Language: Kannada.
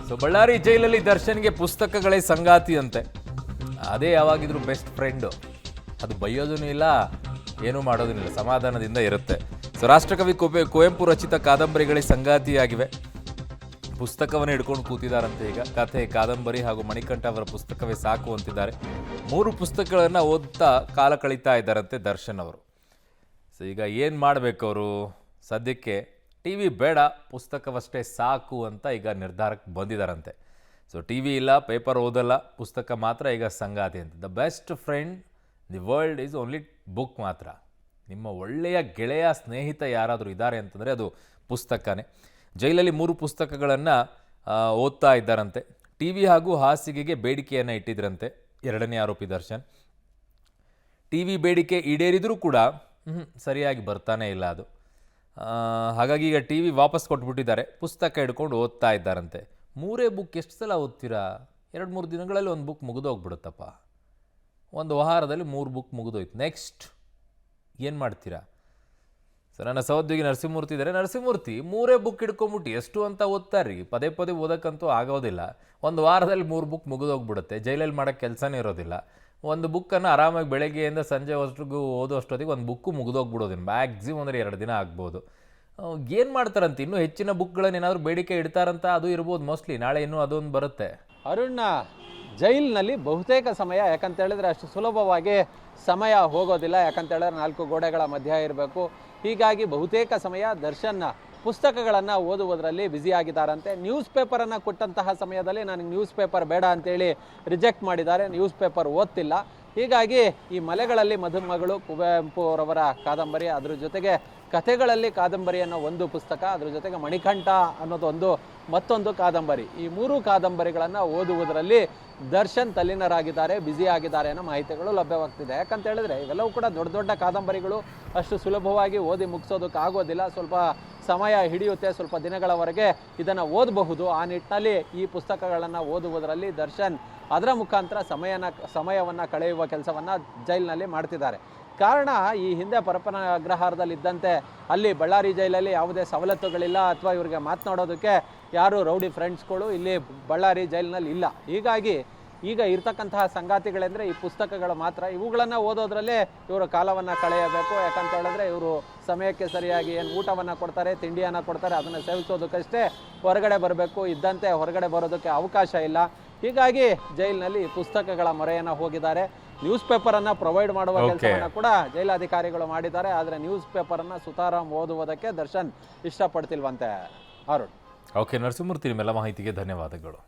ಸೊ ಬಳ್ಳಾರಿ ಜೈಲಲ್ಲಿ ದರ್ಶನ್ಗೆ ಪುಸ್ತಕಗಳೇ ಸಂಗಾತಿ ಅಂತೆ. ಅದೇ ಯಾವಾಗಿದ್ರು ಬೆಸ್ಟ್ ಫ್ರೆಂಡು. ಅದು ಬೈಯೋದೂ ಇಲ್ಲ, ಏನೂ ಮಾಡೋದೂ ಇಲ್ಲ, ಸಮಾಧಾನದಿಂದ ಇರುತ್ತೆ. ಸೊ ರಾಷ್ಟ್ರಕವಿ ಕುವೆಂಪು ರಚಿತ ಕಾದಂಬರಿಗಳೇ ಸಂಗಾತಿಯಾಗಿವೆ. ಪುಸ್ತಕವನ್ನು ಹಿಡ್ಕೊಂಡು ಕೂತಿದ್ದಾರಂತೆ. ಈಗ ಕಥೆ, ಕಾದಂಬರಿ ಹಾಗೂ ಮಣಿಕಂಠ ಅವರ ಪುಸ್ತಕವೇ ಸಾಕು ಅಂತಿದ್ದಾರೆ. 3 ಪುಸ್ತಕಗಳನ್ನು ಓದ್ತಾ ಕಾಲ ಕಳೀತಾ ಇದ್ದಾರಂತೆ ದರ್ಶನ್ ಅವರು. ಸೊ ಈಗ ಏನು ಮಾಡಬೇಕು ಅವರು? ಸದ್ಯಕ್ಕೆ ಟಿ ವಿ ಬೇಡ, ಪುಸ್ತಕವಷ್ಟೇ ಸಾಕು ಅಂತ ಈಗ ನಿರ್ಧಾರಕ್ಕೆ ಬಂದಿದ್ದಾರಂತೆ. ಸೊ ಟಿ ವಿ ಇಲ್ಲ, ಪೇಪರ್ ಓದಲ್ಲ, ಪುಸ್ತಕ ಮಾತ್ರ ಈಗ ಸಂಗಾತಿ ಅಂತ. The best friend the world is only book ಮಾತ್ರ. ನಿಮ್ಮ ಒಳ್ಳೆಯ ಗೆಳೆಯ, ಸ್ನೇಹಿತ ಯಾರಾದರೂ ಇದ್ದಾರೆ ಅಂತಂದರೆ ಅದು ಪುಸ್ತಕನೇ. ಜೈಲಲ್ಲಿ 3 ಪುಸ್ತಕಗಳನ್ನು ಓದ್ತಾ ಇದ್ದಾರಂತೆ. ಟಿ ವಿ ಹಾಗೂ ಹಾಸಿಗೆಗೆ ಬೇಡಿಕೆಯನ್ನು ಇಟ್ಟಿದ್ರಂತೆ 2ನೇ ಆರೋಪಿ ದರ್ಶನ್. ಟಿ ವಿ ಬೇಡಿಕೆ ಈಡೇರಿದರೂ ಕೂಡ ಸರಿಯಾಗಿ ಬರ್ತಾನೇ ಇಲ್ಲ ಅದು. ಹಾಗಾಗಿ ಈಗ ಟಿ ವಿ ವಾಪಸ್ ಕೊಟ್ಬಿಟ್ಟಿದ್ದಾರೆ. ಪುಸ್ತಕ ಹಿಡ್ಕೊಂಡು ಓದ್ತಾ ಇದ್ದಾರಂತೆ. 3 ಬುಕ್ ಎಷ್ಟು ಸಲ ಓದ್ತೀರಾ? 2-3 ದಿನಗಳಲ್ಲಿ ಒಂದು ಬುಕ್ ಮುಗಿದೋಗ್ಬಿಡುತ್ತಪ್ಪ. ಒಂದು ವಾರದಲ್ಲಿ 3 ಬುಕ್ ಮುಗಿದೋಯ್ತು. ನೆಕ್ಸ್ಟ್ ಏನು ಮಾಡ್ತೀರಾ? ಸೊ ನನ್ನ ಸಹೋದ್ಯೋಗಿ ನರಸಿಂಹಮೂರ್ತಿ ಇದ್ದಾರೆ. ನರಸಿಂಹಮೂರ್ತಿ, 3 ಬುಕ್ ಹಿಡ್ಕೊಂಬಿಟ್ಟು ಎಷ್ಟು ಅಂತ ಓದ್ತಾರ್ರಿ? ಪದೇ ಪದೇ ಓದೋಕ್ಕಂತೂ ಆಗೋದಿಲ್ಲ. ಒಂದು ವಾರದಲ್ಲಿ 3 ಬುಕ್ ಮುಗಿದೋಗ್ಬಿಡುತ್ತೆ. ಜೈಲಲ್ಲಿ ಮಾಡೋಕ್ಕೆ ಕೆಲಸನೇ ಇರೋದಿಲ್ಲ. ಒಂದು ಬುಕ್ಕನ್ನು ಆರಾಮಾಗಿ ಬೆಳಗ್ಗೆಯಿಂದ ಸಂಜೆ ಅಷ್ಟಿಗೂ ಓದೋಷ್ಟೊತ್ತಿಗೆ ಒಂದು ಬುಕ್ಕು ಮುಗಿದೋಗ್ಬಿಡೋದಿಲ್ಲ. ಮ್ಯಾಕ್ಸಿಮಮ್ ಅಂದರೆ 2 ದಿನ ಆಗ್ಬೋದು. ಏನು ಮಾಡ್ತಾರಂತ? ಇನ್ನೂ ಹೆಚ್ಚಿನ ಬುಕ್ಗಳನ್ನು ಏನಾದರೂ ಬೇಡಿಕೆ ಇಡ್ತಾರಂತ? ಅದು ಇರ್ಬೋದು ಮೋಸ್ಟ್ಲಿ. ನಾಳೆ ಇನ್ನೂ ಅದೊಂದು ಬರುತ್ತೆ. ಅರುಣ್, ಜೈಲಿನಲ್ಲಿ ಬಹುತೇಕ ಸಮಯ ಯಾಕಂತ ಹೇಳಿದ್ರೆ ಅಷ್ಟು ಸುಲಭವಾಗಿ ಸಮಯ ಹೋಗೋದಿಲ್ಲ. ಯಾಕಂತ ಹೇಳಿದ್ರೆ 4 ಗೋಡೆಗಳ ಮಧ್ಯ ಇರಬೇಕು. ಹೀಗಾಗಿ ಬಹುತೇಕ ಸಮಯ ದರ್ಶನ್ ಪುಸ್ತಕಗಳನ್ನು ಓದುವುದರಲ್ಲಿ ಬ್ಯುಸಿಯಾಗಿದ್ದಾರಂತೆ. ನ್ಯೂಸ್ ಪೇಪರನ್ನು ಕೊಟ್ಟಂತಹ ಸಮಯದಲ್ಲಿ ನನಗೆ ನ್ಯೂಸ್ ಪೇಪರ್ ಬೇಡ ಅಂತೇಳಿ ರಿಜೆಕ್ಟ್ ಮಾಡಿದ್ದಾರೆ. ನ್ಯೂಸ್ ಪೇಪರ್ ಓದ್ತಿಲ್ಲ. ಹೀಗಾಗಿ ಈ ಮಲೆಗಳಲ್ಲಿ ಮಧುಮಗಳು ಕುವೆಂಪು ಅವರ ಕಾದಂಬರಿ, ಅದ್ರ ಜೊತೆಗೆ ಕಥೆಗಳಲ್ಲಿ ಕಾದಂಬರಿ ಅನ್ನೋ ಒಂದು ಪುಸ್ತಕ, ಅದ್ರ ಜೊತೆಗೆ ಮಣಿಕಂಠ ಅನ್ನೋದು ಮತ್ತೊಂದು ಕಾದಂಬರಿ, ಈ 3 ಕಾದಂಬರಿಗಳನ್ನು ಓದುವುದರಲ್ಲಿ ದರ್ಶನ್ ತಲ್ಲೀನರಾಗಿದ್ದಾರೆ, ಬ್ಯುಸಿ ಆಗಿದ್ದಾರೆ ಅನ್ನೋ ಮಾಹಿತಿಗಳು ಲಭ್ಯವಾಗ್ತಿದೆ. ಯಾಕಂತ ಹೇಳಿದ್ರೆ ಇವೆಲ್ಲವೂ ಕೂಡ ದೊಡ್ಡ ದೊಡ್ಡ ಕಾದಂಬರಿಗಳು. ಅಷ್ಟು ಸುಲಭವಾಗಿ ಓದಿ ಮುಗಿಸೋದಕ್ಕೆ ಆಗೋದಿಲ್ಲ. ಸ್ವಲ್ಪ ಸಮಯ ಹಿಡಿಯುತ್ತೆ. ಸ್ವಲ್ಪ ದಿನಗಳವರೆಗೆ ಇದನ್ನು ಓದಬಹುದು. ಆ ನಿಟ್ಟಿನಲ್ಲಿ ಈ ಪುಸ್ತಕಗಳನ್ನು ಓದುವುದರಲ್ಲಿ ದರ್ಶನ್ ಅದರ ಮುಖಾಂತರ ಸಮಯವನ್ನು ಕಳೆಯುವ ಕೆಲಸವನ್ನು ಜೈಲಿನಲ್ಲಿ ಮಾಡ್ತಿದ್ದಾರೆ. ಕಾರಣ, ಈ ಹಿಂದೆ ಪರಪ್ಪನ ಅಗ್ರಹಾರದಲ್ಲಿದ್ದಂತೆ ಅಲ್ಲಿ ಬಳ್ಳಾರಿ ಜೈಲಲ್ಲಿ ಯಾವುದೇ ಸವಲತ್ತುಗಳಿಲ್ಲ, ಅಥವಾ ಇವರಿಗೆ ಮಾತನಾಡೋದಕ್ಕೆ ಯಾರು ರೌಡಿ ಫ್ರೆಂಡ್ಸ್ಗಳು ಇಲ್ಲಿ ಬಳ್ಳಾರಿ ಜೈಲಿನಲ್ಲಿ ಇಲ್ಲ. ಹೀಗಾಗಿ ಈಗ ಇರ್ತಕ್ಕಂತಹ ಸಂಗಾತಿಗಳೆಂದರೆ ಈ ಪುಸ್ತಕಗಳು ಮಾತ್ರ. ಇವುಗಳನ್ನು ಓದೋದ್ರಲ್ಲೇ ಇವರು ಕಾಲವನ್ನು ಕಳೆಯಬೇಕು. ಯಾಕಂತ ಹೇಳಿದ್ರೆ ಇವರು ಸಮಯಕ್ಕೆ ಸರಿಯಾಗಿ ಏನು ಊಟವನ್ನು ಕೊಡ್ತಾರೆ, ತಿಂಡಿಯನ್ನು ಕೊಡ್ತಾರೆ, ಅದನ್ನು ಸೇವಿಸೋದಕ್ಕಷ್ಟೇ ಹೊರಗಡೆ ಬರಬೇಕು. ಇದ್ದಂತೆ ಹೊರಗಡೆ ಬರೋದಕ್ಕೆ ಅವಕಾಶ ಇಲ್ಲ. ಹೀಗಾಗಿ ಜೈಲಿನಲ್ಲಿ ಪುಸ್ತಕಗಳ ಮೊರೆಯನ್ನು ಹೋಗಿದ್ದಾರೆ. ನ್ಯೂಸ್ ಪೇಪರನ್ನು ಪ್ರೊವೈಡ್ ಮಾಡುವ ಕೆಲಸವನ್ನು ಕೂಡ ಜೈಲಾಧಿಕಾರಿಗಳು ಮಾಡಿದ್ದಾರೆ. ಆದರೆ ನ್ಯೂಸ್ ಪೇಪರನ್ನು ಸುತಾರಾಮ್ ಓದುವುದಕ್ಕೆ ದರ್ಶನ್ ಇಷ್ಟಪಡ್ತಿಲ್ವಂತೆ. ಅರುಣ್. ಓಕೆ ನರಸಿಂಹಮೂರ್ತಿ, ನಿಮ್ಮೆಲ್ಲ ಮಾಹಿತಿಗೆ ಧನ್ಯವಾದಗಳು.